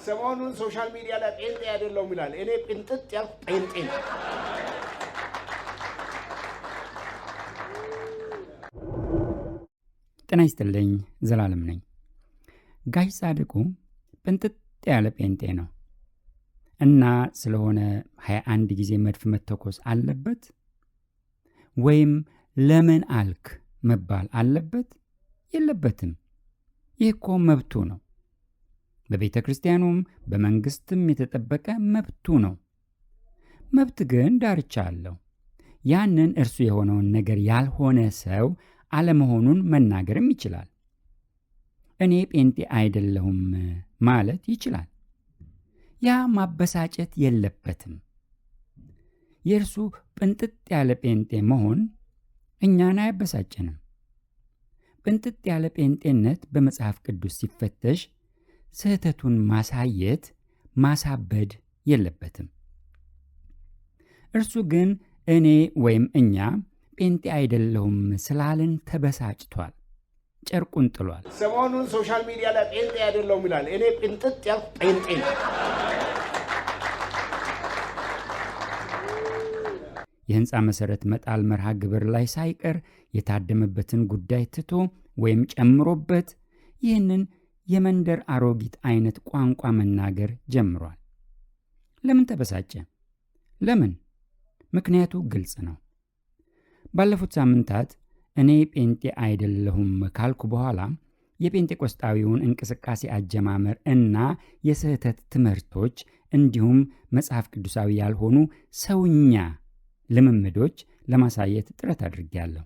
ሰሞኑን ሶሻል ሚዲያ ላይ ጴንጤ አይደለሁም ይላል። እኔ ጴንጥጥ ያልኩ ጴንጤ ነው። ጤና ይስጥልኝ፣ ዘላለም ነኝ። ጋሽ ጻድቁ ጴንጥጥ ያለ ጴንጤ ነው እና ስለሆነ 21 ጊዜ መድፍ መተኮስ አለበት ወይም ለምን አልክ መባል አለበት? የለበትም። ይህ እኮ መብቱ ነው። በቤተ ክርስቲያኑም በመንግስትም የተጠበቀ መብቱ ነው። መብት ግን ዳርቻ አለው። ያንን እርሱ የሆነውን ነገር ያልሆነ ሰው አለመሆኑን መናገርም ይችላል። እኔ ጴንጤ አይደለሁም ማለት ይችላል። ያ ማበሳጨት የለበትም። የእርሱ ጴንጥጥ ያለ ጴንጤ መሆን እኛን አያበሳጨንም። ጴንጥጥ ያለ ጴንጤነት በመጽሐፍ ቅዱስ ሲፈተሽ ስህተቱን ማሳየት፣ ማሳበድ የለበትም። እርሱ ግን እኔ ወይም እኛ ጴንጤ አይደለሁም ስላልን ተበሳጭቷል፣ ጨርቁን ጥሏል። ሰሞኑን ሶሻል ሚዲያ ላይ ጴንጤ አይደለሁም ይላል። እኔ ጴንጥጥ ያልኩ ጴንጤ ነው። የሕንፃ መሠረት መጣል መርሃ ግብር ላይ ሳይቀር የታደመበትን ጉዳይ ትቶ ወይም ጨምሮበት ይህንን የመንደር አሮጊት አይነት ቋንቋ መናገር ጀምሯል። ለምን ተበሳጨ? ለምን? ምክንያቱ ግልጽ ነው። ባለፉት ሳምንታት እኔ ጴንጤ አይደለሁም ካልኩ በኋላ የጴንጤቆስጣዊውን እንቅስቃሴ አጀማመር እና የስህተት ትምህርቶች እንዲሁም መጽሐፍ ቅዱሳዊ ያልሆኑ ሰውኛ ልምምዶች ለማሳየት ጥረት አድርጌያለሁ።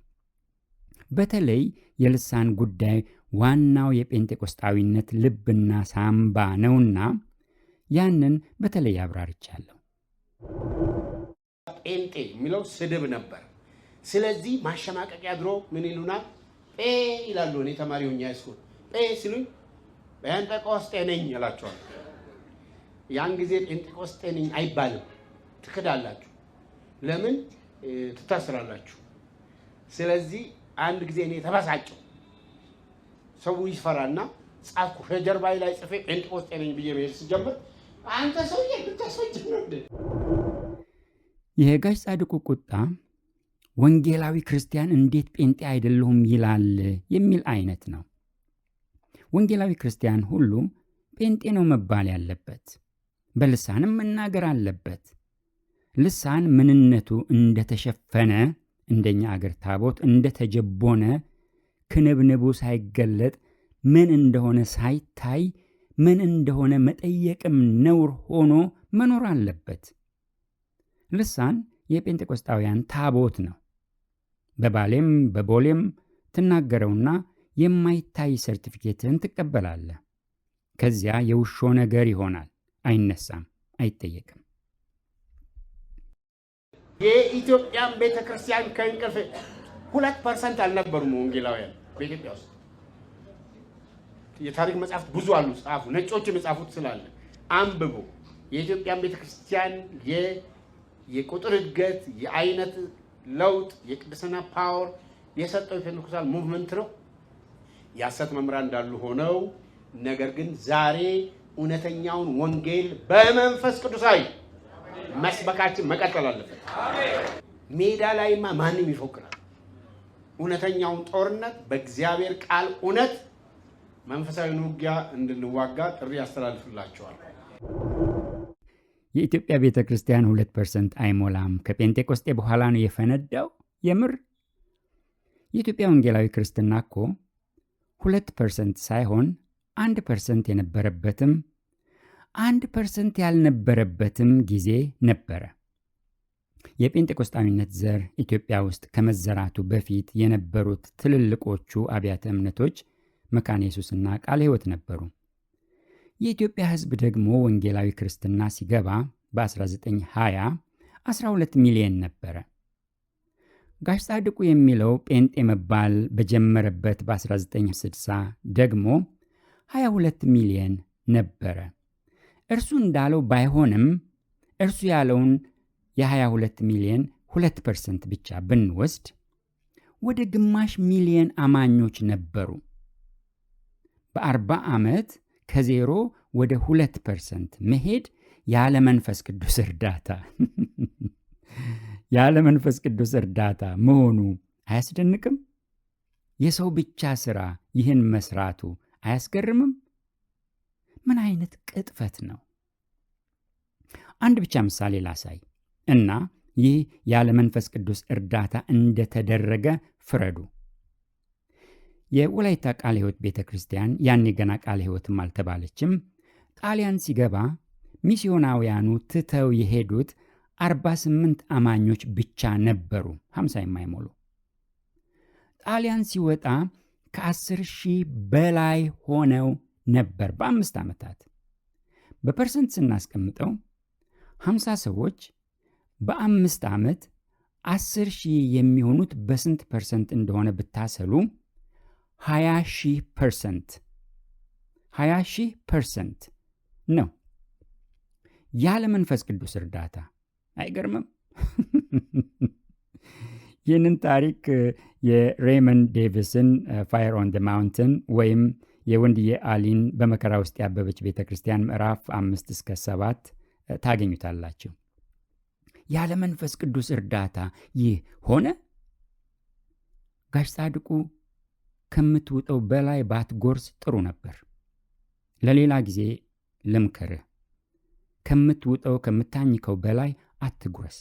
በተለይ የልሳን ጉዳይ ዋናው የጴንጤቆስጣዊነት ልብና ሳምባ ነውና ያንን በተለይ አብራርቻለሁ። ጴንጤ የሚለው ስድብ ነበር። ስለዚህ ማሸማቀቂያ ድሮ ምን ይሉናል? ጴ ይላሉ። እኔ ተማሪ ሆኜ ሃይስኩል ጴ ሲሉኝ ጴንጤቆስጤ ነኝ እላቸዋለሁ። ያን ጊዜ ጴንጤቆስጤ ነኝ አይባልም፣ ትክዳላችሁ። ለምን? ትታስራላችሁ። ስለዚህ አንድ ጊዜ እኔ ተበሳጨው። ሰው ይፈራና ጻፍኩ። ከጀርባዬ ላይ ጽፌ ጴንጤቆስጤ ነኝ ብዬ መሄድ ስጀምር አንተ ሰውዬ ልታስፈጅ ነው እንዴ? የጋሽ ጻድቁ ቁጣ ወንጌላዊ ክርስቲያን እንዴት ጴንጤ አይደለሁም ይላል የሚል አይነት ነው። ወንጌላዊ ክርስቲያን ሁሉ ጴንጤ ነው መባል ያለበት፣ በልሳንም መናገር አለበት። ልሳን ምንነቱ እንደተሸፈነ፣ እንደኛ አገር ታቦት እንደተጀቦነ፣ ክንብንቡ ሳይገለጥ ምን እንደሆነ ሳይታይ ምን እንደሆነ መጠየቅም ነውር ሆኖ መኖር አለበት። ልሳን የጴንጤቆስጣውያን ታቦት ነው። በባሌም በቦሌም ትናገረውና የማይታይ ሰርቲፊኬትን ትቀበላለህ። ከዚያ የውሾ ነገር ይሆናል፣ አይነሳም፣ አይጠየቅም። የኢትዮጵያን ቤተክርስቲያን ከእንቅልፍ 2% አልነበሩም ወንጌላውያን በኢትዮጵያ ውስጥ። የታሪክ መጽሐፍት ብዙ አሉ፣ ጻፉ። ነጮች የጻፉት ስላለ አንብቡ። የኢትዮጵያን ቤተክርስቲያን የቁጥር እድገት፣ የአይነት ለውጥ፣ የቅድስና ፓወር የሰጠው የፔንቴኮስታል ሙቭመንት ነው። የሐሰት መምህራን እንዳሉ ሆነው ነገር ግን ዛሬ እውነተኛውን ወንጌል በመንፈስ ቅዱሳዊ መስበካችን መቀጠል አለበት። ሜዳ ላይማ ማንም ይፎክራል። እውነተኛውን ጦርነት በእግዚአብሔር ቃል እውነት መንፈሳዊን ውጊያ እንድንዋጋ ጥሪ ያስተላልፍላቸዋል። የኢትዮጵያ ቤተ ክርስቲያን 2% አይሞላም ከጴንጤቆስጤ በኋላ ነው የፈነዳው። የምር የኢትዮጵያ ወንጌላዊ ክርስትና እኮ 2% ሳይሆን 1% የነበረበትም 1% ያልነበረበትም ጊዜ ነበረ። የጴንጤቆስጣዊነት ዘር ኢትዮጵያ ውስጥ ከመዘራቱ በፊት የነበሩት ትልልቆቹ አብያተ እምነቶች መካነ ኢየሱስና ቃለ ሕይወት ነበሩ። የኢትዮጵያ ሕዝብ ደግሞ ወንጌላዊ ክርስትና ሲገባ በ1920 12 ሚሊዮን ነበረ። ጋሽ ጻድቁ የሚለው ጴንጤ መባል በጀመረበት በ1960 ደግሞ 22 ሚሊዮን ነበረ። እርሱ እንዳለው ባይሆንም እርሱ ያለውን የ22 ሚሊዮን 2% ብቻ ብንወስድ ወደ ግማሽ ሚሊዮን አማኞች ነበሩ። በ40 ዓመት ከዜሮ ወደ 2% መሄድ ያለ መንፈስ ቅዱስ እርዳታ ያለ መንፈስ ቅዱስ እርዳታ መሆኑ አያስደንቅም? የሰው ብቻ ሥራ ይህን መስራቱ አያስገርምም? ምን አይነት ቅጥፈት ነው! አንድ ብቻ ምሳሌ ላሳይ እና ይህ ያለ መንፈስ ቅዱስ እርዳታ እንደተደረገ ፍረዱ። የወላይታ ቃለ ሕይወት ቤተ ክርስቲያን ያኔ ገና ቃለ ሕይወትም አልተባለችም፣ ጣሊያን ሲገባ ሚስዮናውያኑ ትተው የሄዱት 48 አማኞች ብቻ ነበሩ፣ 50 የማይሞሉ። ጣሊያን ሲወጣ ከ10,000 በላይ ሆነው ነበር በ5 ዓመታት። በፐርሰንት ስናስቀምጠው 50 ሰዎች በ5 ዓመት 10,000 የሚሆኑት በስንት ፐርሰንት እንደሆነ ብታሰሉ 20,000% 20,000% ነው። ያለ መንፈስ ቅዱስ እርዳታ አይገርምም? ይህንን ታሪክ የሬመንድ ዴቪስን ፋየር ኦን ደ ማውንትን ወይም የወንድዬ አሊን በመከራ ውስጥ ያበበች ቤተ ክርስቲያን ምዕራፍ 5-7 ታገኙታላችሁ። ያለ መንፈስ ቅዱስ እርዳታ ይህ ሆነ። ጋሽ ጻድቁ ከምትውጠው በላይ ባትጎርስ ጥሩ ነበር። ለሌላ ጊዜ ልምከርህ፣ ከምትውጠው ከምታኝከው በላይ አትጉረስ።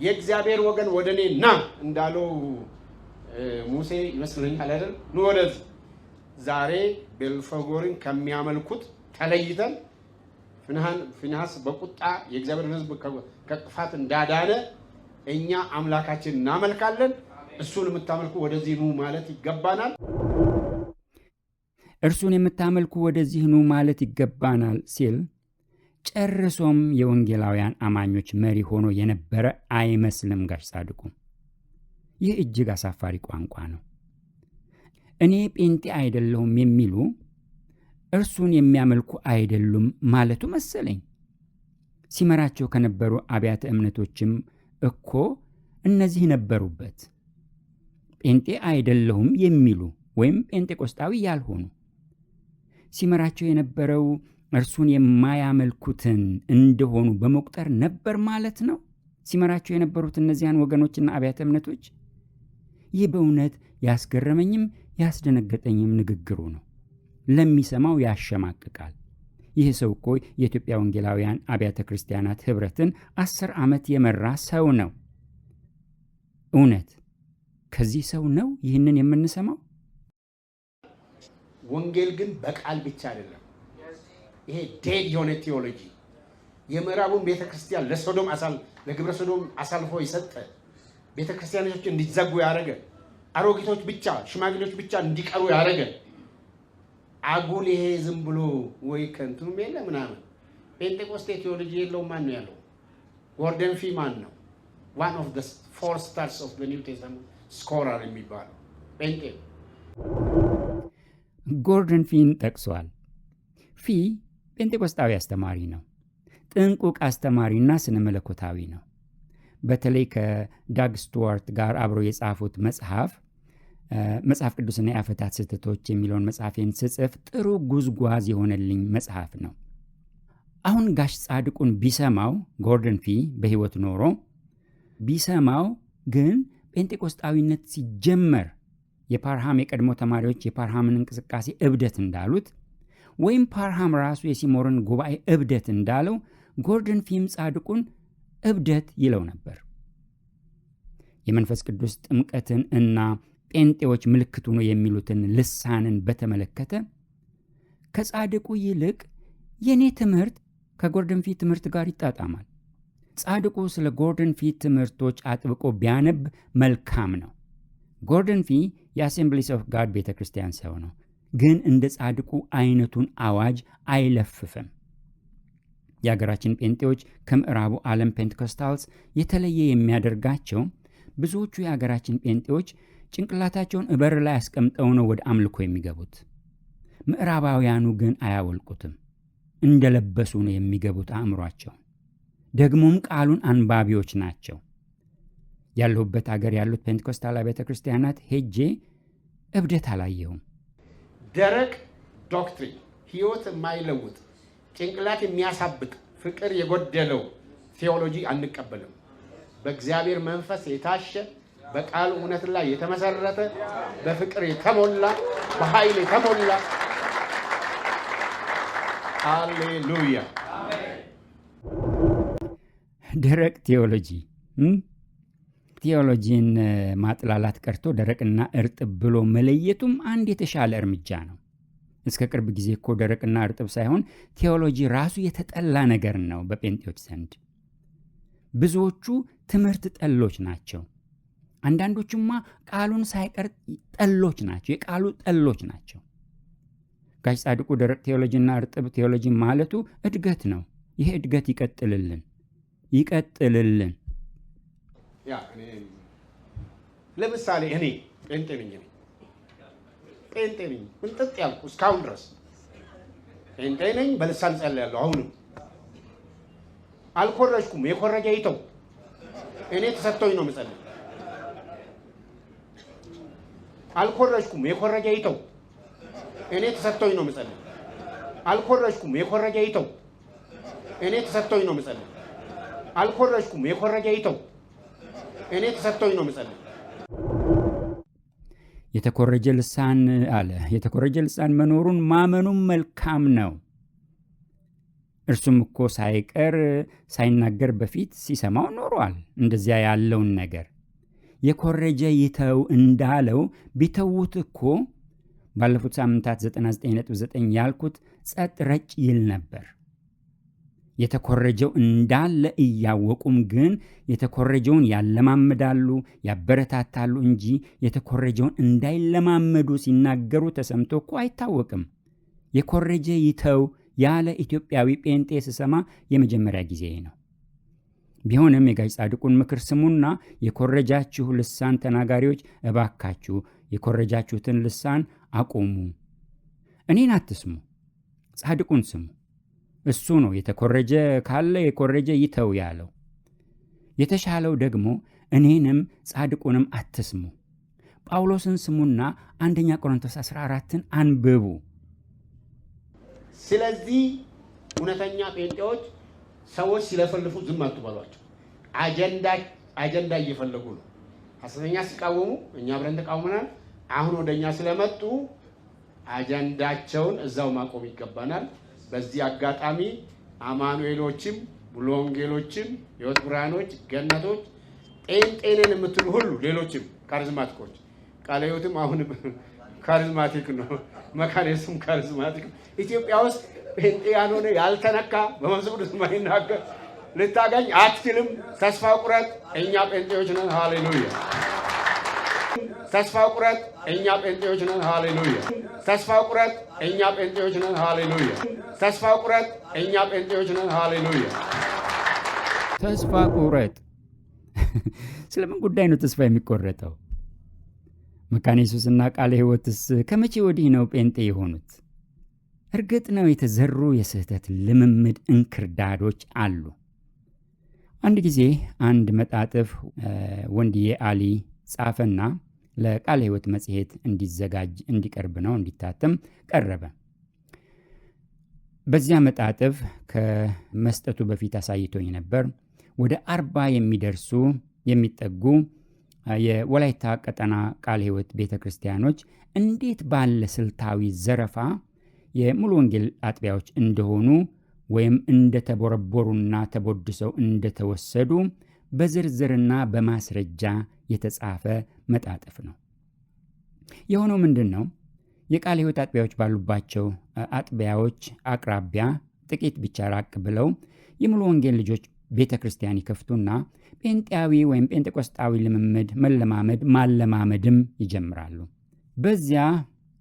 የእግዚአብሔር ወገን ወደ እኔ ና እንዳለው ሙሴ ይመስለኛል አይደል? ኑ ወደዚህ። ዛሬ ቤልፈጎርን ከሚያመልኩት ተለይተን ፊንሐስ በቁጣ የእግዚአብሔር ሕዝብ ከጥፋት እንዳዳነ እኛ አምላካችን እናመልካለን። እሱን የምታመልኩ ወደዚህ ኑ ማለት ይገባናል። እርሱን የምታመልኩ ወደዚህ ኑ ማለት ይገባናል ሲል ጨርሶም የወንጌላውያን አማኞች መሪ ሆኖ የነበረ አይመስልም ጋሽ ጻድቁ። ይህ እጅግ አሳፋሪ ቋንቋ ነው። እኔ ጴንጤ አይደለሁም የሚሉ እርሱን የሚያመልኩ አይደሉም ማለቱ መሰለኝ። ሲመራቸው ከነበሩ አብያተ እምነቶችም እኮ እነዚህ ነበሩበት። ጴንጤ አይደለሁም የሚሉ ወይም ጴንጤቆስጣዊ ያልሆኑ ሲመራቸው የነበረው እርሱን የማያመልኩትን እንደሆኑ በመቁጠር ነበር ማለት ነው። ሲመራቸው የነበሩት እነዚያን ወገኖችና አብያተ እምነቶች። ይህ በእውነት ያስገረመኝም ያስደነገጠኝም ንግግሩ ነው። ለሚሰማው ያሸማቅቃል። ይህ ሰው እኮ የኢትዮጵያ ወንጌላውያን አብያተ ክርስቲያናት ኅብረትን 10 ዓመት የመራ ሰው ነው። እውነት ከዚህ ሰው ነው ይህንን የምንሰማው? ወንጌል ግን በቃል ብቻ አይደለም። ይሄ ዴድ የሆነ ቴዎሎጂ የምዕራቡን ቤተክርስቲያን ለግብረ ሶዶም አሳልፎ የሰጠ ቤተክርስቲያኖች እንዲዘጉ ያደረገ፣ አሮጊቶች ብቻ ሽማግሌዎች ብቻ እንዲቀሩ ያደረገ አጉል ይሄ ዝም ብሎ ወይ ከንቱም የለ ምናምን ፔንቴኮስቴ ቴዎሎጂ የለውም። ማን ነው ያለው? ጎርደን ፊ ማን ነው? ዋን ኦፍ ዘ 4 stars of the New Testament ስኮላር የሚባለው ጴንጤ ጎርደን ፊን ጠቅሷል። ፊ ጴንጤቆስጣዊ አስተማሪ ነው። ጥንቁቅ አስተማሪና ስነ መለኮታዊ ነው። በተለይ ከዳግ ስቱዋርት ጋር አብሮ የጻፉት መጽሐፍ ቅዱስና የአፈታት ስህተቶች የሚለውን መጽሐፌን ስጽፍ ጥሩ ጉዝጓዝ የሆነልኝ መጽሐፍ ነው። አሁን ጋሽ ጻድቁን ቢሰማው ጎርደን ፊ በሕይወት ኖሮ ቢሰማው ግን ጴንጤቆስጣዊነት ሲጀመር የፓርሃም የቀድሞ ተማሪዎች የፓርሃምን እንቅስቃሴ እብደት እንዳሉት ወይም ፓርሃም ራሱ የሲሞርን ጉባኤ እብደት እንዳለው ጎርደን ፊም ጻድቁን እብደት ይለው ነበር። የመንፈስ ቅዱስ ጥምቀትን እና ጴንጤዎች ምልክቱ ነው የሚሉትን ልሳንን በተመለከተ ከጻድቁ ይልቅ የኔ ትምህርት ከጎርደን ፊ ትምህርት ጋር ይጣጣማል። ጻድቁ ስለ ጎርደን ፊ ትምህርቶች አጥብቆ ቢያነብ መልካም ነው። ጎርደን ፊ የአሴምብሊስ ኦፍ ጋድ ቤተ ክርስቲያን ሰው ነው፣ ግን እንደ ጻድቁ አይነቱን አዋጅ አይለፍፍም። የሀገራችን ጴንጤዎች ከምዕራቡ ዓለም ፔንቴኮስታልስ የተለየ የሚያደርጋቸው ብዙዎቹ የሀገራችን ጴንጤዎች ጭንቅላታቸውን በር ላይ አስቀምጠው ነው ወደ አምልኮ የሚገቡት። ምዕራባውያኑ ግን አያወልቁትም፣ እንደለበሱ ነው የሚገቡት አእምሯቸው። ደግሞም ቃሉን አንባቢዎች ናቸው። ያለሁበት ሀገር ያሉት ፔንቴኮስታል ቤተ ክርስቲያናት ሄጄ እብደት አላየሁም። ደረቅ ዶክትሪን፣ ህይወት የማይለውጥ ጭንቅላት የሚያሳብጥ ፍቅር የጎደለው ቴዎሎጂ አንቀበልም። በእግዚአብሔር መንፈስ የታሸ በቃሉ እውነት ላይ የተመሰረተ በፍቅር የተሞላ በኃይል የተሞላ ሃሌሉያ። ደረቅ ቴዎሎጂ ቴዎሎጂን ማጥላላት ቀርቶ ደረቅና እርጥብ ብሎ መለየቱም አንድ የተሻለ እርምጃ ነው። እስከ ቅርብ ጊዜ እኮ ደረቅና እርጥብ ሳይሆን ቴዎሎጂ ራሱ የተጠላ ነገር ነው በጴንጤዎች ዘንድ። ብዙዎቹ ትምህርት ጠሎች ናቸው። አንዳንዶቹማ ቃሉን ሳይቀር ጠሎች ናቸው፣ የቃሉ ጠሎች ናቸው። ጋሽ ጻድቁ ደረቅ ቴዎሎጂና እርጥብ ቴዎሎጂ ማለቱ እድገት ነው። ይሄ እድገት ይቀጥልልን። ለምሳሌ እኔ ጴንጤ ነኝ እንጥጥ ያልኩ እስካሁን ድረስ ጴንጤ ነኝ። በልሳን ጸልያለሁ። አሁንም አልኮረጅኩም። የኮረጀ ይተው። እኔ ተሰጥቶኝ ነው የምጸልይ። አልኮረጅኩም። የኮረጀ ይተው። እኔ ተሰጥቶኝ ነው የምጸልይ። አልኮረጅኩም። የኮረጀ ይተው። እኔ ተሰጥቶኝ ነው የምጸልይ። አልኮረጅኩም። የኮረጀ ይተው። እኔ ተሰጥቶኝ ነው የምጸልይ። የተኮረጀ ልሳን አለ። የተኮረጀ ልሳን መኖሩን ማመኑም መልካም ነው። እርሱም እኮ ሳይቀር ሳይናገር በፊት ሲሰማው ኖሯል። እንደዚያ ያለውን ነገር የኮረጀ ይተው እንዳለው ቢተዉት እኮ ባለፉት ሳምንታት 99.9 ያልኩት ጸጥ ረጭ ይል ነበር። የተኮረጀው እንዳለ እያወቁም ግን የተኮረጀውን ያለማምዳሉ፣ ያበረታታሉ እንጂ የተኮረጀውን እንዳይለማመዱ ሲናገሩ ተሰምቶ እኮ አይታወቅም። የኮረጀ ይተው ያለ ኢትዮጵያዊ ጴንጤ ስሰማ የመጀመሪያ ጊዜ ነው። ቢሆንም የጋሽ ጻድቁን ምክር ስሙና የኮረጃችሁ ልሳን ተናጋሪዎች እባካችሁ የኮረጃችሁትን ልሳን አቁሙ። እኔን አትስሙ፣ ጻድቁን ስሙ። እሱ ነው የተኮረጀ ካለ የኮረጀ ይተው ያለው። የተሻለው ደግሞ እኔንም ጻድቁንም አትስሙ፣ ጳውሎስን ስሙና 1 ቆሮንቶስ 14ን አንብቡ። ስለዚህ እውነተኛ ጴንጤዎች ሰዎች ሲለፈልፉ ዝም አትበሏቸው። አጀንዳ እየፈለጉ ነው። ሐሰተኛ ሲቃወሙ እኛ አብረን ተቃውመናል። አሁን ወደኛ ስለመጡ አጀንዳቸውን እዛው ማቆም ይገባናል። በዚህ አጋጣሚ አማኑኤሎችም፣ ሙሉ ወንጌሎችም፣ ሕይወት ብርሃኖች፣ ገነቶች፣ ጴንጤንን የምትሉ ሁሉ ሌሎችም ካሪዝማቲኮች፣ ቃለ ሕይወትም አሁን ካሪዝማቲክ ነው፣ መካኒዝም ካሪዝማቲክ ኢትዮጵያ ውስጥ ጴንጤ ያልሆነ ያልተነካ በመንፈስ ቅዱስ የማይናገር ልታገኝ አትችልም። ተስፋ ቁረጥ፣ እኛ ጴንጤዎች ነን። ሃሌሉያ። ተስፋ ቁረጥ፣ እኛ ጴንጤዎች ነን። ሃሌሉያ። ተስፋ ቁረጥ፣ እኛ ጴንጤዎች ነን። ሃሌሉያ። ተስፋ ቁረጥ፣ እኛ ጴንጤዎች ነን። ሃሌሉያ። ተስፋ ቁረጥ። ስለምን ጉዳይ ነው ተስፋ የሚቆረጠው? መካነ ኢየሱስና ቃለ ሕይወትስ ከመቼ ወዲህ ነው ጴንጤ የሆኑት? እርግጥ ነው የተዘሩ የስህተት ልምምድ እንክርዳዶች አሉ። አንድ ጊዜ አንድ መጣጥፍ ወንድዬ አሊ ጻፈና ለቃለ ሕይወት መጽሔት እንዲዘጋጅ እንዲቀርብ ነው እንዲታተም ቀረበ። በዚያ መጣጥፍ ከመስጠቱ በፊት አሳይቶኝ ነበር። ወደ 40 የሚጠጉ የወላይታ ቀጠና ቃለ ሕይወት ቤተ ክርስቲያኖች እንዴት ባለ ስልታዊ ዘረፋ የሙሉ ወንጌል አጥቢያዎች እንደሆኑ ወይም እንደተቦረቦሩና ተቦድሰው እንደተወሰዱ በዝርዝርና በማስረጃ የተጻፈ መጣጥፍ ነው። የሆነው ምንድን ነው? የቃለ ሕይወት አጥቢያዎች ባሉባቸው አጥቢያዎች አቅራቢያ ጥቂት ብቻ ራቅ ብለው የሙሉ ወንጌል ልጆች ቤተ ክርስቲያን ይከፍቱና ጴንጤያዊ ወይም ጴንጤቆስጣዊ ልምምድ ማለማመድም ይጀምራሉ።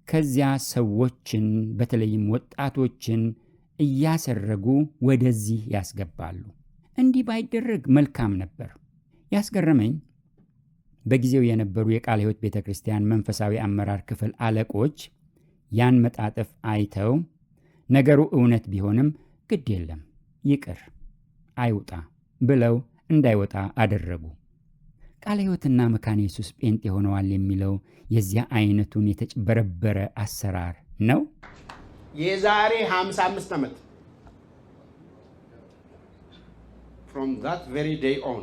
ከዚያ ሰዎችን በተለይም ወጣቶችን እያሰረጉ ወደዚህ ያስገባሉ። እንዲህ ባይደረግ መልካም ነበር። ያስገረመኝ በጊዜው የነበሩ የቃለ ሕይወት ቤተ ክርስቲያን መንፈሳዊ አመራር ክፍል አለቆች ያን መጣጥፍ አይተው ነገሩ እውነት ቢሆንም ግድ የለም ይቅር አይውጣ ብለው እንዳይወጣ አደረጉ። ቃለ ሕይወትና መካነ ኢየሱስ ጴንጤ ሆነዋል የሚለው የዚያ አይነቱን የተጭበረበረ አሰራር ነው። የዛሬ 55 ዓመት from that very day on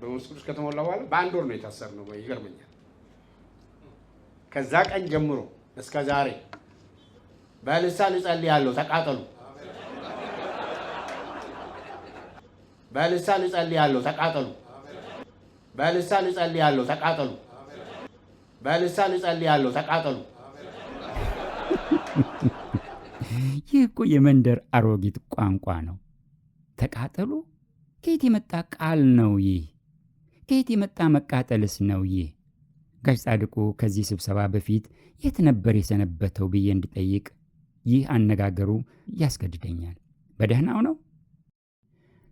በመንፈስ ቅዱስ ከተሞላ በኋላ በአንድ ወር ነው የታሰርነው። ይገርመኛል። ከዛ ቀን ጀምሮ እስከ ዛሬ በልሳን እጸልያለሁ ተቃጠሉ፣ በልሳን እጸልያለሁ ተቃጠሉ፣ በልሳን እጸልያለሁ ተቃጠሉ፣ በልሳን እጸልያለሁ ተቃጠሉ። ይህ እኮ የመንደር አሮጊት ቋንቋ ነው። ተቃጠሉ? ከየት የመጣ ቃል ነው ይህ? ከየት የመጣ መቃጠልስ ነው ይህ? ጋሽ ጻድቁ ከዚህ ስብሰባ በፊት የት ነበር የሰነበተው ብዬ እንድጠይቅ ይህ አነጋገሩ ያስገድደኛል። በደህናው ነው?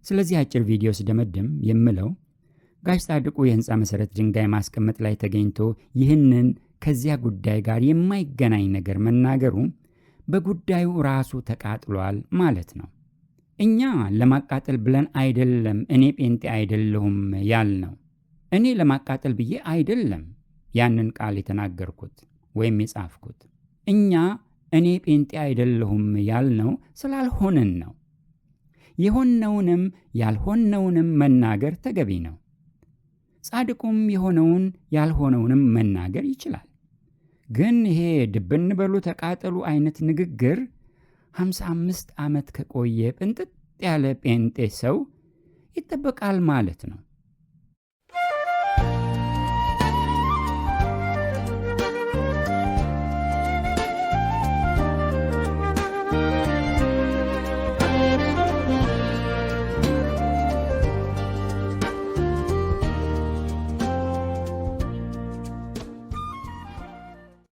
ስለዚህ አጭር ቪዲዮ ስደመድም የምለው ጋሽ ጻድቁ የሕንፃ መሠረት ድንጋይ ማስቀመጥ ላይ ተገኝቶ ይህንን ከዚያ ጉዳይ ጋር የማይገናኝ ነገር መናገሩ በጉዳዩ ራሱ ተቃጥሏል ማለት ነው። እኛ ለማቃጠል ብለን አይደለም እኔ ጴንጤ አይደለሁም ያልነው። እኔ ለማቃጠል ብዬ አይደለም ያንን ቃል የተናገርኩት ወይም የጻፍኩት። እኛ እኔ ጴንጤ አይደለሁም ያልነው ስላልሆንን ነው። የሆነውንም ያልሆነውንም መናገር ተገቢ ነው። ጻድቁም የሆነውን ያልሆነውንም መናገር ይችላል። ግን ይሄ ድብን በሉ ተቃጠሉ አይነት ንግግር 55 ዓመት ከቆየ ጥንጥጥ ያለ ጴንጤ ሰው ይጠበቃል ማለት ነው።